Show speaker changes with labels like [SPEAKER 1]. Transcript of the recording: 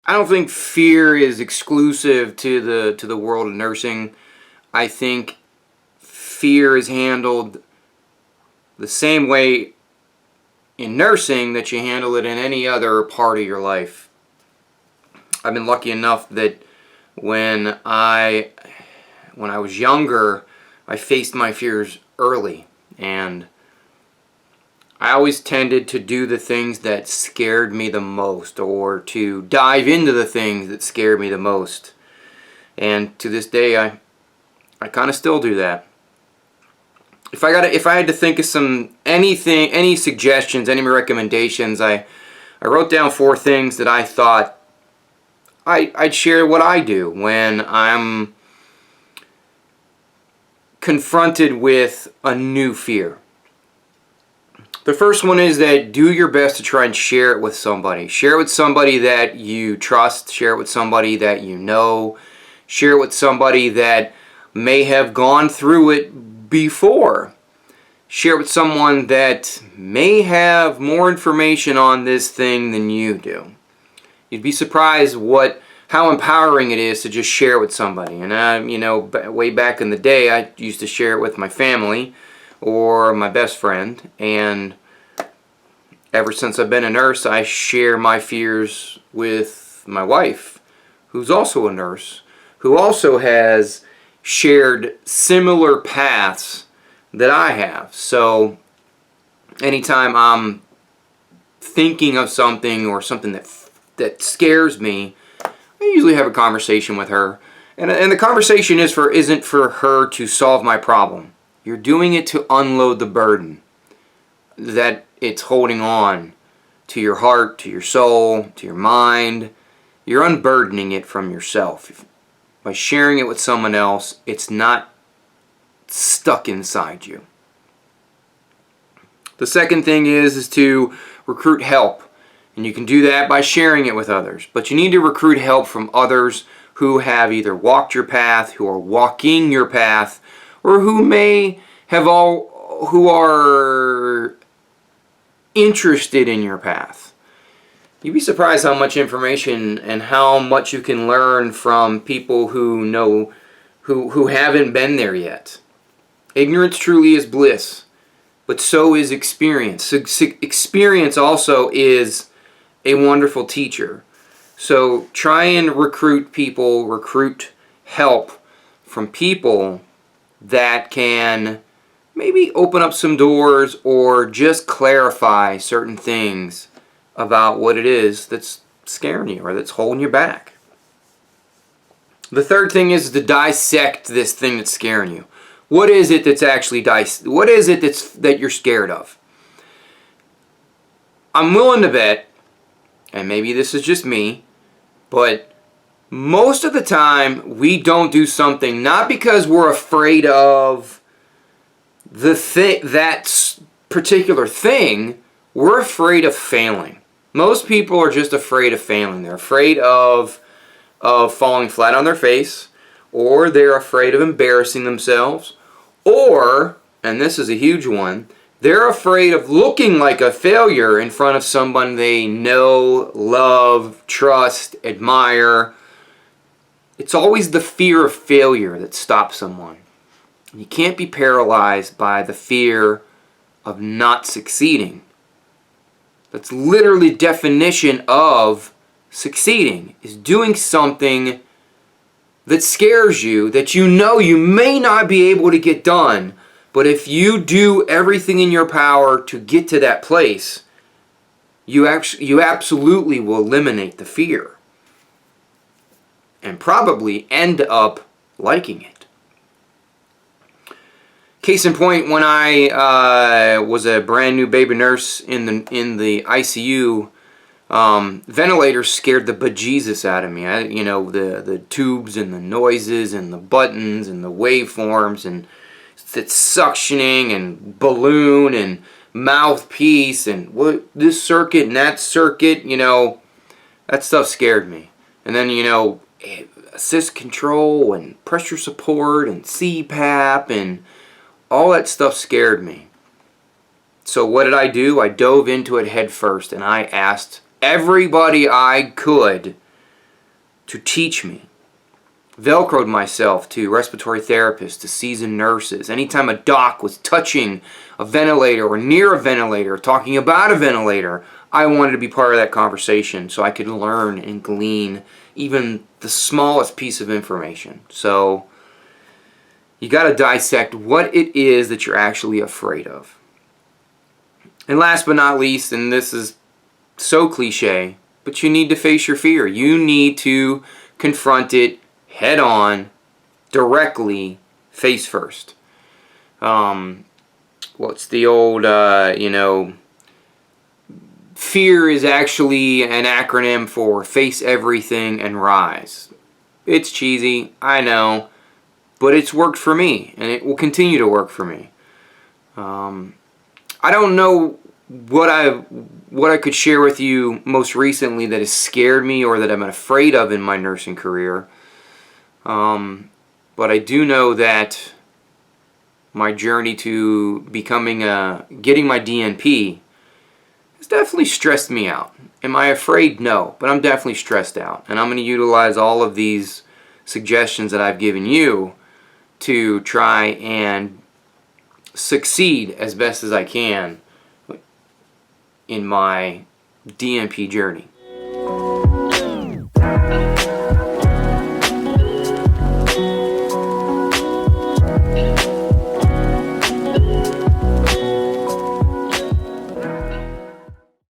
[SPEAKER 1] I don't think fear is exclusive to the world of nursing. I think fear is handled the same way in nursing that you handle it in any other part of your life. I've been lucky enough that when I was younger, I faced my fears early, and I always tended to do the things that scared me the most, or to dive into the things that scared me the most. And to this day, I kind of still do that. If I had to think of any suggestions, any recommendations, I wrote down 4 things that I thought I'd share what I do when I'm confronted with a new fear. The first one is that do your best to try and share it with somebody. Share it with somebody that you trust. Share it with somebody that you know. Share it with somebody that may have gone through it before. Share it with someone that may have more information on this thing than you do. You'd be surprised how empowering it is to just share it with somebody. And way back in the day, I used to share it with my family or my best friend, and ever since I've been a nurse, I share my fears with my wife, who's also a nurse, who also has shared similar paths that I have. So anytime I'm thinking of something or something that scares me, I usually have a conversation with her. And the conversation isn't for her to solve my problem. You're doing it to unload the burden that it's holding on to your heart, to your soul, to your mind. You're unburdening it from yourself. By sharing it with someone else, it's not stuck inside you. The second thing is to recruit help. And you can do that by sharing it with others. But you need to recruit help from others who have either walked your path, who are walking your path, or who are interested in your path. You'd be surprised how much information and how much you can learn from people who haven't been there yet. Ignorance truly is bliss, but so is experience. Experience also is a wonderful teacher. So try and recruit help from people that can maybe open up some doors or just clarify certain things about what it is that's scaring you or that's holding you back. The third thing is to dissect this thing that's scaring you. What is it that's actually what is it that you're scared of? I'm willing to bet, and maybe this is just me, but most of the time we don't do something not because we're afraid of that particular thing. We're afraid of failing. Most people are just afraid of failing. They're afraid of falling flat on their face, or they're afraid of embarrassing themselves, or, and this is a huge one, they're afraid of looking like a failure in front of someone they know, love, trust, admire. It's always the fear of failure that stops someone. You can't be paralyzed by the fear of not succeeding. That's literally the definition of succeeding, is doing something that scares you, that you know you may not be able to get done, but if you do everything in your power to get to that place, you absolutely will eliminate the fear and probably end up liking it. Case in point, when I was a brand new baby nurse in the ICU, ventilators scared the bejesus out of me. The tubes and the noises and the buttons and the waveforms and it's suctioning and balloon and mouthpiece and this circuit and that circuit, that stuff scared me. And then, assist control and pressure support and CPAP and all that stuff scared me. So what did I do? I dove into it head first and I asked everybody I could to teach me. Velcroed myself to respiratory therapists, to seasoned nurses. Anytime a doc was touching a ventilator or near a ventilator, talking about a ventilator, I wanted to be part of that conversation so I could learn and glean even the smallest piece of information. So you got to dissect what it is that you're actually afraid of. And last but not least, and this is so cliche, but you need to face your fear. You need to confront it head on, directly, face first. What's the old, fear is actually an acronym for face everything and rise. It's cheesy, I know, but it's worked for me, and it will continue to work for me. I don't know what I could share with you most recently that has scared me or that I'm afraid of in my nursing career. But I do know that my journey to getting my DNP has definitely stressed me out. Am I afraid? No, but I'm definitely stressed out. And I'm going to utilize all of these suggestions that I've given you to try and succeed as best as I can in my DNP journey.